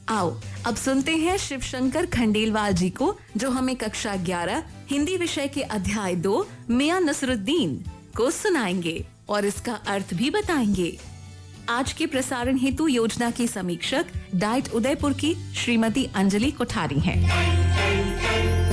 आओ अब सुनते हैं शिव शंकर खंडेलवाल जी को, जो हमें कक्षा 11 हिंदी विषय के अध्याय 2 मियां नसरुद्दीन को सुनाएंगे और इसका अर्थ भी बताएंगे। आज के प्रसारण हेतु योजना की समीक्षक डाइट उदयपुर की श्रीमती अंजलि कोठारी हैं।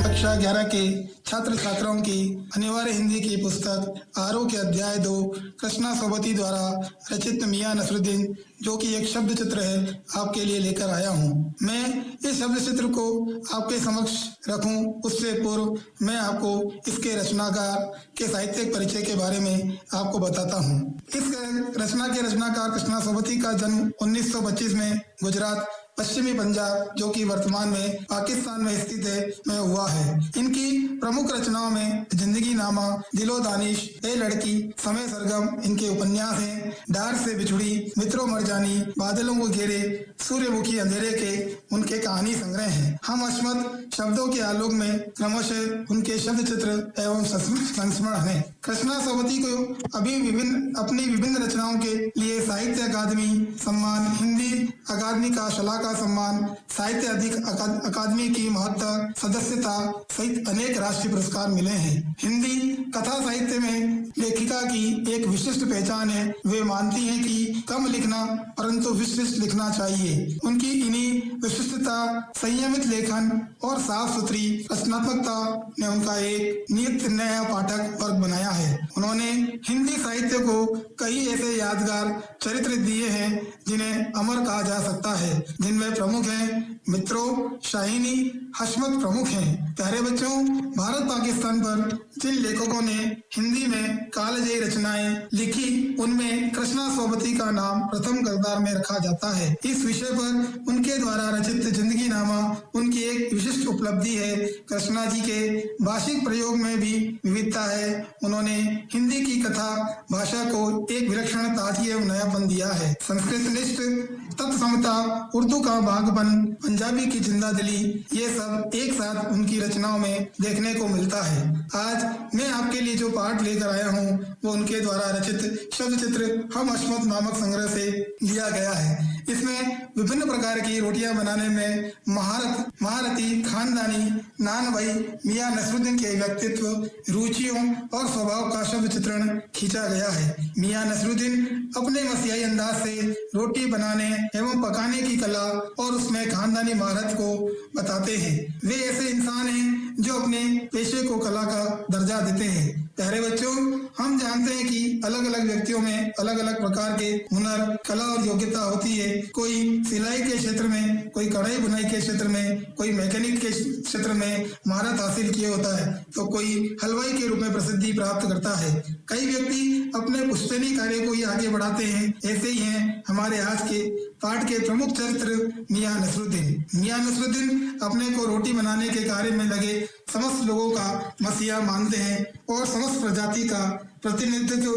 कक्षा 11 के छात्र छात्राओं की अनिवार्य हिंदी की पुस्तक आरो के अध्याय 2 कृष्णा सोबती द्वारा रचित मियां नसरुद्दीन, जो कि एक शब्द चित्र है, आपके लिए लेकर आया हूँ। मैं इस शब्द चित्र को आपके समक्ष रखूं उससे पूर्व मैं आपको इसके रचनाकार के साहित्यिक परिचय के बारे में आपको बताता हूँ। इस रचना के रचनाकार कृष्णा सोबती का जन्म 1925 में गुजरात पश्चिमी पंजाब, जो कि वर्तमान में पाकिस्तान में स्थित है, में हुआ है। इनकी प्रमुख रचनाओं में जिंदगी नामा, दिलो दानिश, ए लड़की, समय सरगम इनके उपन्यास हैं। डार से बिछुड़ी, मित्रों मरजानी, बादलों को घेरे, सूर्यमुखी अंधेरे के उनके कहानी संग्रह हैं। हम अस्मत् शब्दों के आलोक में क्रमशः उनके शब्द चित्र एवं संस्मरण हैं। कृष्णा सोबती को अपनी विभिन्न रचनाओं के लिए साहित्य अकादमी सम्मान, हिंदी अकादमी का शलाका सम्मान, साहित्य अकादमी की महत्ता सदस्यता सहित अनेक राष्ट्रीय पुरस्कार मिले हैं। हिंदी कथा साहित्य में लेखिका की एक विशिष्ट पहचान है। वे मानती हैं कि कम लिखना परंतु विशिष्ट लिखना चाहिए। उनकी इन्हीं विशिष्टता, संयमित लेखन और साफ सुथरी रचनात्मकता ने उनका एक नियत नया पाठक वर्ग बनाया है। उन्होंने हिंदी साहित्य को कई ऐसे यादगार चरित्र दिए हैं जिन्हें अमर कहा जा सकता है, जिनमें प्रमुख हैं मित्रों, शाहिनी, हशमत प्रमुख हैं। प्यारे बच्चों, भारत पाकिस्तान पर जिन लेखकों ने हिंदी में कालजयी रचनाएं लिखी, उनमें कृष्णा सोबती का नाम प्रथम कतार में रखा जाता है। इस विषय पर उनके द्वारा रचित जिंदगी नामा उनकी एक विशिष्ट उपलब्धि है। कृष्णा जी के भाषिक प्रयोग में भी विविधता है। उन्होंने हिंदी की कथा भाषा को एक विलक्षण ताजगी एवं नयापन दिया है। संस्कृत निष्ठ तत्समता, उर्दू का भागपन, पंजाबी की जिंदादिली, ये सब एक साथ उनकी रचनाओं में देखने को मिलता है। आज मैं आपके लिए जो पाठ लेकर आया हूँ वो उनके द्वारा रचित शब्द चित्र हम अस्मत् नामक संग्रह से लिया गया है। इसमें विभिन्न प्रकार की रोटियां बनाने में महारथी खानदानी नान भाई मियां नसरुद्दीन के व्यक्तित्व, रुचियों और स्वभाव का शब्द चित्रण खींचा गया है। मियां नसरुद्दीन अपने मसीहाई अंदाज से रोटी बनाने एवं पकाने की कला और उसमें खानदानी महारत को बताते हैं। वे ऐसे इंसान हैं जो अपने पेशे को कला का दर्जा देते हैं। प्यारे बच्चों, हम जानते हैं कि अलग अलग व्यक्तियों में अलग अलग प्रकार के हुनर, कला और योग्यता होती है। कोई सिलाई के क्षेत्र में, कोई कढ़ाई बुनाई के क्षेत्र में, कोई मैकेनिक के क्षेत्र में महारत हासिल किए होता है, तो कोई हलवाई के रूप में प्रसिद्धि प्राप्त करता है। कई व्यक्ति अपने पुश्तैनी कार्य को ही आगे बढ़ाते हैं। ऐसे ही हैं हमारे आज के पाठ के प्रमुख चरित्र मियां नसरुद्दीन। मियां नसरुद्दीन अपने को रोटी बनाने के कार्य में लगे समस्त लोगों का मसीहा मानते हैं और समस्त प्रजाति का प्रतिनिधित्व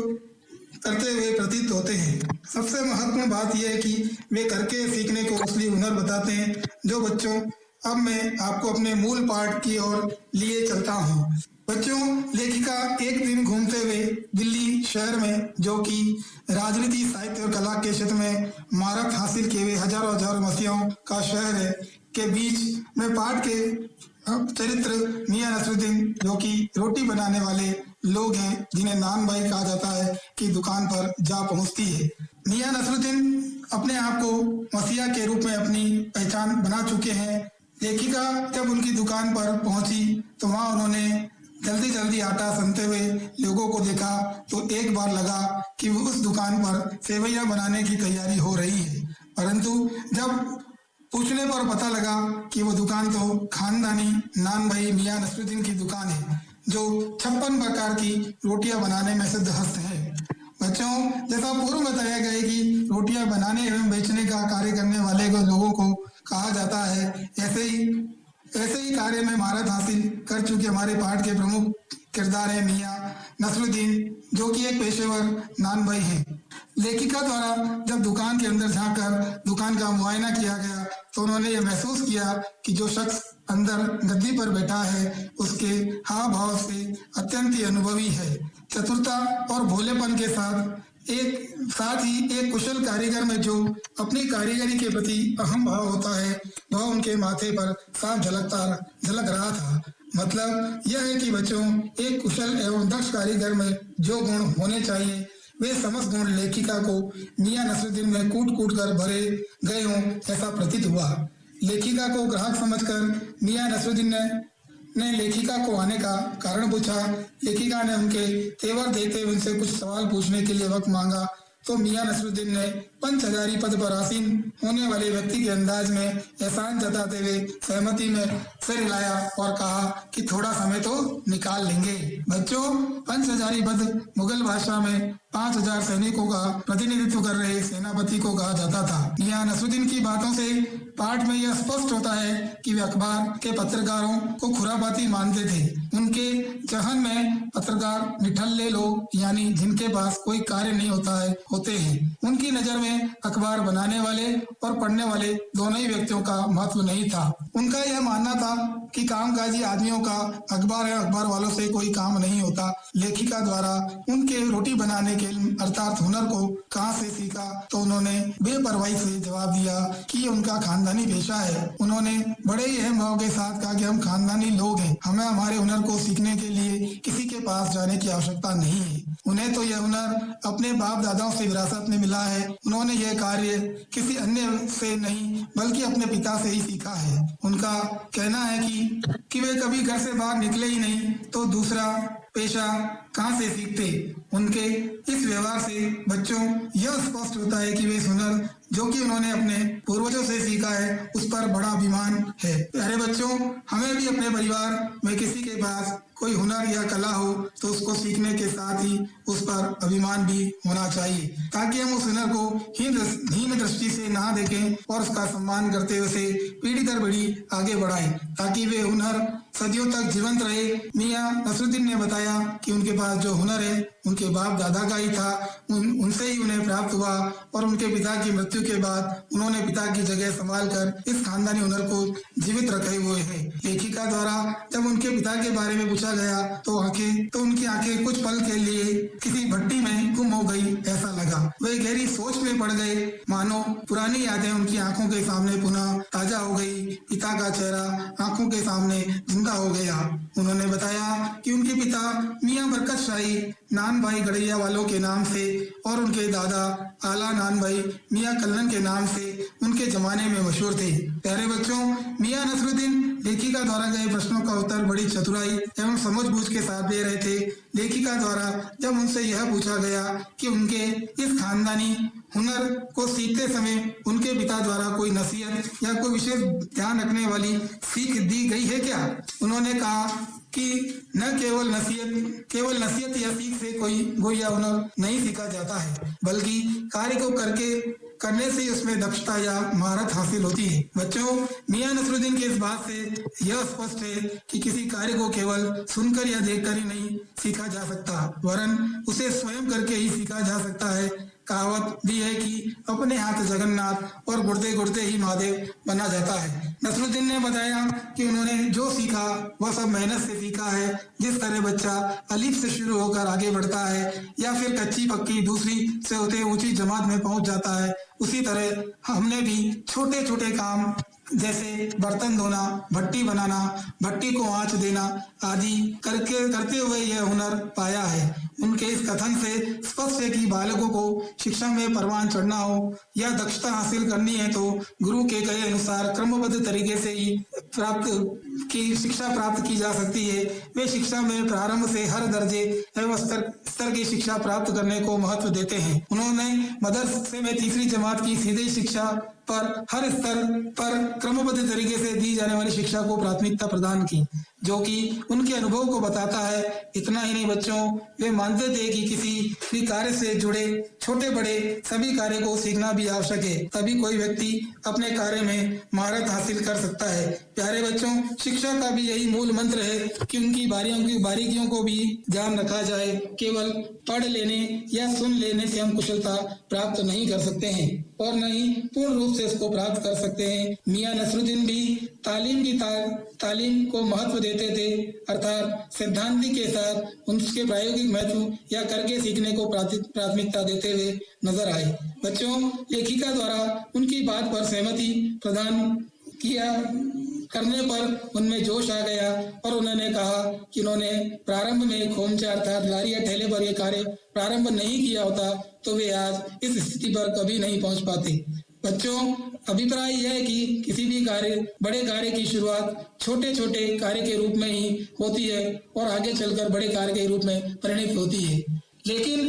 करते हुए प्रतीत होते हैं। सबसे महत्वपूर्ण बात यह है कि वे करके सीखने को असली हुनर बताते हैं। जो बच्चों, अब मैं आपको अपने मूल पाठ की ओर लिए चलता हूँ। बच्चों, लेखिका एक दिन घूमते हुए दिल्ली शहर में, जो कि राजनीति, साहित्य और कला के क्षेत्र में महारत हासिल किए हुए हजारों मसीहों का शहर है, के बीच में पाठ के चरित्र मियां नसरुद्दीन, जो कि रोटी बनाने वाले लोग हैं, जिन्हें नान भाई कहा जाता है, की दुकान पर जा पहुंचती है। मियां नसरुद्दीन अपने आप को मसीहा के रूप में अपनी पहचान बना चुके हैं। लेखिका जब उनकी दुकान पर पहुंची तो वहां उन्होंने जल्दी आटा सनते हुए लोगों को देखा, तो एक बार लगा कि वो उस दुकान पर सेवैयां बनाने की तैयारी हो रही है। परंतु जब पूछने पर पता लगा कि वो दुकान तो खानदानी नान भाई मियां नसरुद्दीन की दुकान है, जो 56 प्रकार की रोटियां बनाने में सिद्धहस्त है। बच्चों, जैसा पूर्व में बताया गया कि रोटियां बनाने एवं बेचने का कार्य करने वाले लोगों को कहा जाता है, ऐसे ही कार्य में महारत हासिल कर चुके हमारे पाठ के प्रमुख किरदार है मियां नसरुद्दीन, जो कि एक पेशेवर नान भाई हैं। लेखिका द्वारा जब दुकान के अंदर जाकर दुकान का मुआयना किया गया तो उन्होंने ये महसूस किया कि जो शख्स अंदर गद्दी पर बैठा है उसके हाव भाव से अत्यंत ही अनुभवी है। चतुरता और भोलेपन के साथ एक साथ ही एक कुशल कारीगर में जो अपनी कारीगरी के प्रति अहम भाव होता है वह उनके माथे पर साफ झलक रहा था। मतलब यह है कि बच्चों, एक कुशल एवं दक्ष कारीगर में जो गुण होने चाहिए वे समस्त गुण लेखिका को मियां नसरुद्दीन में कूट कूट कर भरे गए हों ऐसा प्रतीत हुआ। लेखिका को ग्राहक समझकर मियां नसरुद्दीन ने लेखिका को आने का कारण पूछा। लेखिका ने उनके तेवर देखते हुए उनसे कुछ सवाल पूछने के लिए वक्त मांगा तो मियां नसरुद्दीन ने पंच हजारी पद पर आसीन होने वाले व्यक्ति के अंदाज में एहसान जताते हुए सहमति में सिर हिलाया और कहा कि थोड़ा समय तो निकाल लेंगे। बच्चों, पंच हजारी पद मुगल भाषा में 5000 सैनिकों का प्रतिनिधित्व कर रहे सेनापति को कहा जाता था। मियां नसरुद्दीन की बातों से पाठ में यह स्पष्ट होता है कि वे अखबार के पत्रकारों को खुरापाती मानते थे। उनके जहन में पत्रकार निठल्ले लोग यानी जिनके पास कोई कार्य नहीं होते हैं। उनकी नजर में अखबार बनाने वाले और पढ़ने वाले दोनों ही व्यक्तियों का महत्व नहीं था। उनका यह मानना था कि कामकाजी आदमियों का अखबार या अखबार वालों से कोई काम नहीं होता। लेखिका द्वारा उनके रोटी बनाने के अर्थात हुनर को कहाँ से सीखा तो उन्होंने बेपरवाही से जवाब दिया कि उनका खानदानी पेशा है। उन्होंने बड़े ही अहम भाव के साथ कहा कि हम खानदानी लोग हैं, हमें हमारे हुनर को सीखने के लिए किसी के पास जाने की आवश्यकता नहीं है। उन्हें तो यह हुनर अपने बाप दादाओं से विरासत में मिला है। उन्होंने यह कार्य किसी अन्य से नहीं बल्कि अपने पिता से ही सीखा है। उनका कहना है कि वे कभी घर से बाहर निकले ही नहीं तो दूसरा पेशा कहाँ से सीखते। उनके इस व्यवहार से बच्चों यह स्पष्ट होता है कि वे हुनर जो कि उन्होंने अपने पूर्वजों से सीखा है उस पर बड़ा अभिमान है। प्यारे बच्चों, हमें भी अपने परिवार में किसी के पास कोई हुनर या कला हो तो उसको सीखने के साथ ही उस पर अभिमान भी होना चाहिए ताकि हम उस हुनर को हीन दृष्टि से ना देखें और उसका सम्मान करते हुए उसे पीढ़ी दर पीढ़ी आगे बढ़ाएं ताकि वे हुनर सदियों तक जीवंत रहे। मियां नसरुद्दीन ने बताया कि उनके पास जो हुनर है उनके बाप दादा का ही था, उनसे ही उन्हें प्राप्त हुआ और उनके पिता की मृत्यु के बाद उन्होंने पिता की जगह संभाल कर इस खानदानी हुनर को जीवित रखे हुए हैं। लेखिका द्वारा जब उनके पिता के बारे में पूछा गया तो उनकी आंखें कुछ पल के लिए किसी भट्टी में गुम हो गई ऐसा लगा। वे गहरी सोच में पड़ गए, मानो पुरानी यादें उनकी आंखों के सामने पुनः ताजा हो गई। पिता का चेहरा आंखों के सामने जिंदा हो गया। उन्होंने बताया कि उनके पिता मियां बरकत शाही नान भाई गड़ैया वालों के नाम से और उनके दादा आला नान भाई मियां कल्लन के नाम से उनके जमाने में मशहूर थे। प्यारे बच्चों, मियां नसरुद्दीन लेखिका द्वारा गए प्रश्नों का उत्तर बड़ी चतुराई एवं समझबूझ के साथ दे रहे थे। लेखिका द्वारा जब उनसे यह पूछा गया कि उनके इस खानदानी हुनर को सीखते समय उनके पिता द्वारा कोई नसीहत या कोई विशेष ध्यान रखने वाली सीख दी गई है क्या, उन्होंने कहा कि न केवल नसीहत या सीख से कोई या हुनर नहीं सीखा जाता है बल्कि कार्य को करने से उसमें दक्षता या महारत हासिल होती है। बच्चों, मियां नसरुद्दीन के इस बात से यह स्पष्ट है कि किसी कार्य को केवल सुनकर या देखकर ही नहीं सीखा जा सकता वरन उसे स्वयं करके ही सीखा जा सकता है। कहावत भी है कि अपने हाथ जगन्नाथ और गुड़ते गुड़ते ही महादेव बना जाता है। नसरुद्दीन ने बताया कि उन्होंने जो सीखा वह सब मेहनत से सीखा है। जिस तरह बच्चा अलिफ से शुरू होकर आगे बढ़ता है या फिर कच्ची पक्की दूसरी से होते ऊंची जमात में पहुंच जाता है, उसी तरह हमने भी छोटे छोटे काम जैसे बर्तन धोना, भट्टी बनाना, भट्टी को आंच देना आदि करते हुए यह हुनर पाया है। उनके इस कथन से स्पष्ट है कि बालकों को शिक्षा में परवान चढ़ना हो या दक्षता हासिल करनी है तो गुरु के कहे अनुसार क्रमबद्ध तरीके से ही शिक्षा प्राप्त की जा सकती है। वे शिक्षा में प्रारंभ से हर दर्जे एवं स्तर की शिक्षा प्राप्त करने को महत्व देते हैं। उन्होंने मदरसे में तीसरी जमात की सीधी शिक्षा पर हर स्तर पर क्रमबद्ध तरीके से दी जाने वाली शिक्षा को प्राथमिकता प्रदान की, जो कि उनके अनुभव को बताता है। इतना ही नहीं बच्चों, वे मानते थे कि किसी भी कार्य से जुड़े छोटे बड़े सभी कार्य को सीखना भी आवश्यक है, तभी कोई व्यक्ति अपने कार्य में महारत हासिल कर सकता है। प्यारे बच्चों, शिक्षा का भी यही मूल मंत्र है कि उनकी बारीकियों को भी ध्यान रखा जाए। केवल पढ़ लेने या सुन लेने से हम कुशलता प्राप्त नहीं कर सकते हैं। और न ही पूर्ण रूप से उसको प्राप्त कर सकते हैं। मियां नसरुद्दीन भी तालीम को महत्व देते थे, अर्थात सिद्धांतिक के साथ उसके प्रायोगिक महत्व या करके सीखने को प्राथमिकता देते हुए नजर आए। बच्चों, लेखिका द्वारा उनकी बात पर सहमति प्रदान करने पर उनमें जोश आ गया और उन्होंने कहा कि उन्होंने प्रारंभ में खोमचा अर्थात लारी या ठेले पर यह कार्य प्रारंभ नहीं किया होता तो वे आज इस स्थिति पर कभी नहीं पहुंच पाते। बच्चों, अभिप्राय यह है कि किसी भी बड़े कार्य की शुरुआत छोटे छोटे कार्य के रूप में ही होती है और आगे चलकर बड़े कार्य के रूप में परिणित होती है। लेकिन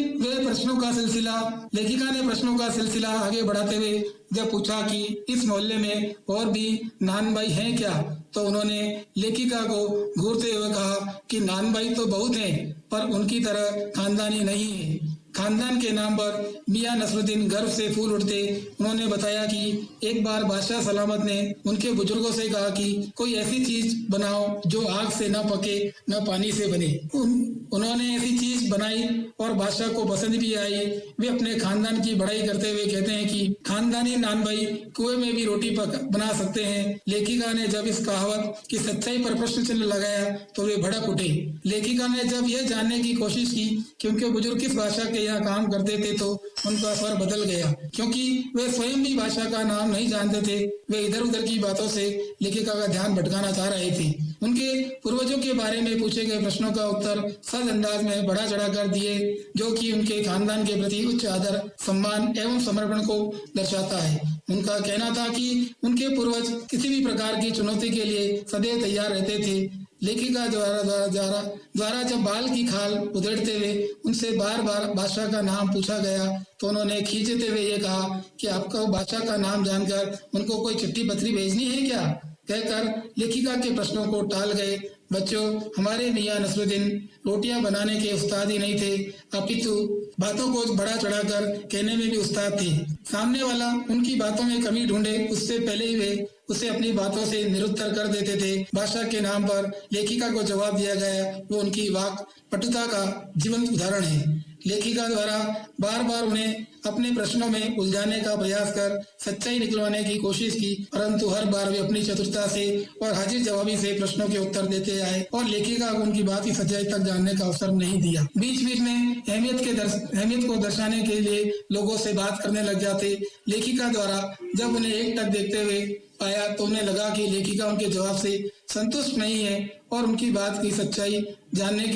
लेखिका ने प्रश्नों का सिलसिला आगे बढ़ाते हुए जब पूछा कि इस मोहल्ले में और भी नान भाई हैं क्या, तो उन्होंने लेखिका को घूरते हुए कहा कि नान भाई तो बहुत हैं, पर उनकी तरह खानदानी नहीं है। खानदान के नाम पर मियां नसरुद्दीन गर्व से फूल उठते। उन्होंने बताया कि एक बार बादशाह सलामत ने उनके बुजुर्गों से कहा कि कोई ऐसी चीज बनाओ जो आग से न पके न पानी से बने। उन्होंने ऐसी चीज बनाई और बादशाह को पसंद भी आई। वे अपने खानदान की बड़ाई करते हुए कहते हैं कि खानदानी नान भाई कुएं में भी रोटी बना सकते हैं। लेखिका ने जब इस कहावत की सच्चाई पर प्रश्न चिन्ह लगाया तो वे भड़क उठे। लेखिका ने जब यह जानने की कोशिश की कि उनके बुजुर्ग किस भाषा के यहाँ काम करते थे तो उनका स्वर बदल गया, क्योंकि वे स्वयं भी भाषा का नाम नहीं जानते थे। वे इधर उधर की बातों से लेखिका का ध्यान भटकाना चाह रहे थे। उनके पूर्वजों के बारे में पूछे गए प्रश्नों का उत्तर सहज अंदाज में बढ़ा चढ़ा कर दिए, जो कि उनके खानदान के प्रति उच्च आदर, सम्मान एवं समर्पण को दर्शाता है। उनका कहना था कि उनके पूर्वज किसी भी प्रकार की चुनौती के लिए सदैव तैयार रहते थे। लेखिका द्वारा जब बाल की खाल उधेड़ते हुए उनसे बार बार बादशाह का नाम पूछा गया तो उन्होंने खींचते हुए ये कहा कि आपको बादशाह का नाम जानकर उनको कोई चिट्ठी पत्री भेजनी है क्या, कहकर लेखिका के प्रश्नों को टाल गए। बच्चों, हमारे मियां नसरुद्दीन रोटियां बनाने के उस्ताद ही नहीं थे, अपितु बातों को बढ़ा चढ़ाकर कहने में भी उस्ताद थे। सामने वाला उनकी बातों में कमी ढूंढे उससे पहले ही वे उसे अपनी बातों से निरुत्तर कर देते थे। भाषा के नाम पर लेखिका को जवाब दिया गया, वो उनकी वाक पटुता का जीवंत उदाहरण है। लेखिका द्वारा बार बार उन्हें अपने प्रश्नों में उलझाने का प्रयास कर सच्चाई निकलवाने की कोशिश की, परंतु हर बार वे अपनी चतुरता से और हाजिर जवाबी से प्रश्नों के उत्तर देते आए और लेखिका को उनकी बात की सच्चाई तक जानने का अवसर नहीं दिया। बीच बीच में अहमियत को दर्शाने के लिए लोगों से बात करने लग जाते। लेखिका द्वारा जब उन्हें एक टक देखते हुए पाया तो उन्हें लगा कि लेखिका उनके जवाब से संतुष्ट नहीं है और उनकी बात की सच्चाई जानने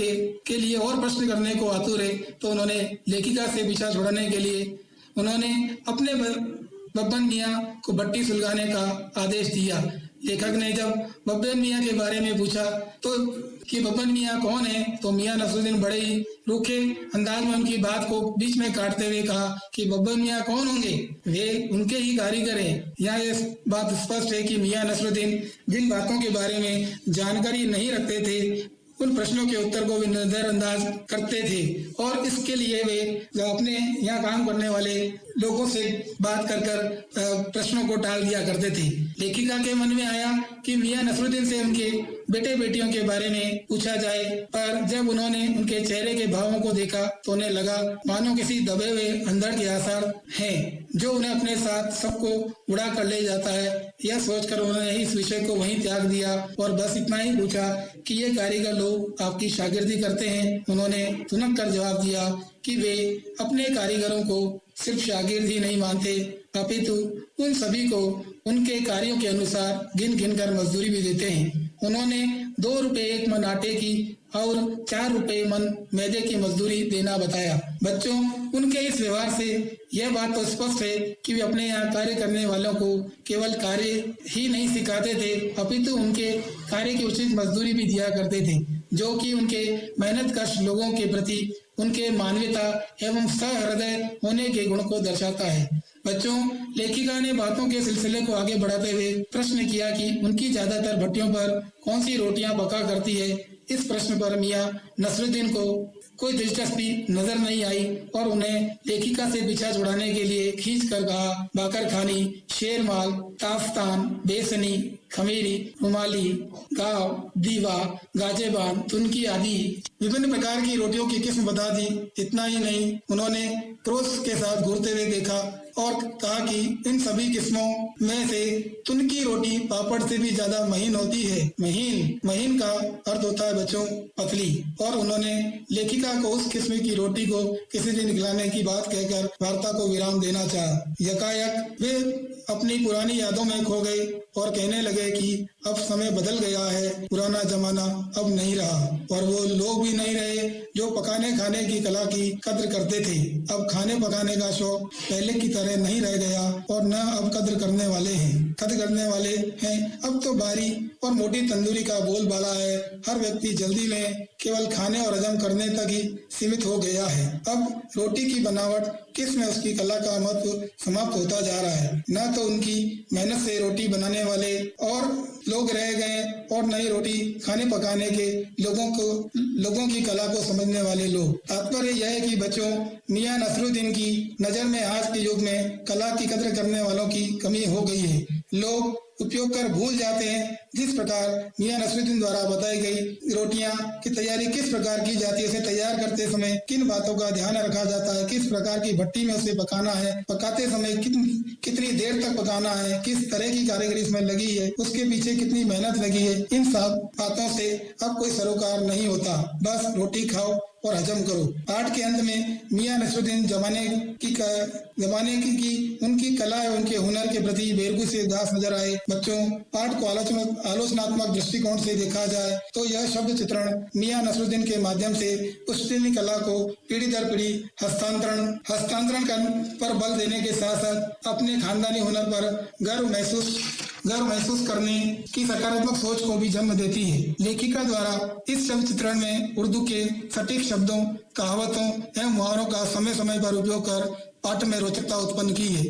के लिए और प्रश्न करने को आतुर है। तो उन्होंने लेखिका से पीछा छुड़ाने के लिए उन्होंने अपने बब्बन मियाँ को भट्टी सुलगाने का आदेश दिया। लेखक ने जब बब्बन मियाँ के बारे में पूछा तो कि बब्बन मियाँ कौन है, तो मियाँ नसरुद्दीन बड़े ही रूखे अंदाज में उनकी बात को बीच में काटते हुए कहा कि बब्बन मियाँ कौन होंगे, वे उनके ही कारीगर हैं। यहाँ ये बात स्पष्ट है कि मियाँ नसरुद्दीन जिन बातों के बारे में जानकारी नहीं रखते थे उन प्रश्नों के उत्तर को वे नजरअंदाज करते थे और इसके लिए वे अपने यहाँ काम करने वाले लोगों से बात कर प्रश्नों को टाल दिया करते थे। लेखिका के मन में आया कि मियाँ नसरुद्दीन से उनके बेटे बेटियों के बारे में पूछा जाए, पर जब उन्होंने उनके चेहरे के भावों को देखा तो उन्हें लगा मानो किसी दबे हुए अंधड़ के आसार हैं जो उन्हें अपने साथ सबको उड़ा कर ले जाता है। यह सोचकर उन्होंने इस विषय को वहीं त्याग दिया और बस इतना ही पूछा कि ये कारीगर लोग आपकी शागिर्दी करते हैं। उन्होंने तुनक कर जवाब दिया कि वे अपने कारीगरों को सिर्फ शागिर्द ही नहीं मानते, अपितु उन सभी को उनके कार्यों के अनुसार गिन गिन कर मजदूरी भी देते हैं। उन्होंने 2 रुपए 1 मन आटे की और 4 रुपए मन मैदे की मजदूरी देना बताया। बच्चों, उनके इस व्यवहार से यह बात तो स्पष्ट है कि वे अपने यहाँ कार्य करने वालों को केवल कार्य ही नहीं सिखाते थे, अपितु उनके कार्य की उचित मजदूरी भी दिया करते थे, जो कि उनके मेहनतकश लोगों के प्रति उनके मानवीयता एवं सहृदय होने के गुण को दर्शाता है। बच्चों, लेखिका ने बातों के सिलसिले को आगे बढ़ाते हुए प्रश्न किया कि उनकी ज्यादातर भट्टियों पर कौन सी रोटियां पका करती है। इस प्रश्न पर मियाँ नसरुद्दीन को कोई दिलचस्पी नजर नहीं आई और उन्हें लेखिका से पीछा छुड़ाने के लिए खींच कर कहा बाकर खानी, शेरमाल, ताफ्तान, बेसनी, खमीरी, रुमाली, गाव, दीवा, गाजेबान, तुनकी आदि विभिन्न प्रकार की रोटियों की किस्म बता दी। इतना ही नहीं, उन्होंने क्रोध के साथ घूरते हुए देखा और कहा कि इन सभी किस्मों में से तुनकी रोटी पापड़ से भी ज्यादा महीन होती है। महीन का अर्थ होता है बच्चों पतली। और उन्होंने लेखिका को उस किस्म की रोटी को किसी दिन खिलाने की बात कहकर वार्ता को विराम देना चाहा। यकायक वे अपनी पुरानी यादों में खो गए और कहने लगे कि अब समय बदल गया है, पुराना जमाना अब नहीं रहा और वो लोग भी नहीं रहे जो पकाने खाने की कला की कद्र करते थे। अब खाने पकाने का शौक पहले की तरह नहीं रह गया और न अब कद्र करने वाले हैं। अब तो भारी और मोटी तंदूरी का बोलबाला है। हर व्यक्ति जल्दी में केवल खाने और हजम करने तक ही सीमित हो गया है। अब रोटी की बनावट किस्म उसकी कला का महत्व समाप्त होता जा रहा है। न तो उनकी मेहनत से रोटी बनाने वाले और लोग रह गए और नई रोटी खाने पकाने के लोगों की कला को समझने वाले लोग। तात्पर्य यह है कि बच्चों, मियां नसरुद्दीन की नजर में आज के युग में कला की कद्र करने वालों की कमी हो गई है। लोग उपयोग कर भूल जाते हैं जिस प्रकार मियां नसरुद्दीन द्वारा बताई गई रोटियां की तैयारी किस प्रकार की जाती है, उसे तैयार करते समय किन बातों का ध्यान रखा जाता है, किस प्रकार की भट्टी में उसे पकाना है, पकाते समय कितनी देर तक पकाना है, किस तरह की कारीगरी इसमें लगी है, उसके पीछे कितनी मेहनत लगी है, इन सब बातों से अब कोई सरोकार नहीं होता। बस रोटी खाओ और हजम करो। पाठ के अंत में मियां नसरुद्दीन जमाने की उनकी कला और उनके हुनर के प्रति बेरगु से उदास नजर आए। बच्चों, पाठ को आलोचनात्मक दृष्टिकोण से देखा जाए तो यह शब्द चित्रण मियां नसरुद्दीन के माध्यम से पुश्तैनी कला को पीढ़ी दर पीढ़ी हस्तांतरण पर बल देने के साथ साथ अपने खानदानी हुनर पर गर्व महसूस करने की सकारात्मक सोच को भी जन्म देती है। लेखिका द्वारा इस शब्द चित्रण में उर्दू के सटीक शब्दों, कहावतों एवं मुहावरों का समय समय पर उपयोग कर पाठ में रोचकता उत्पन्न की है।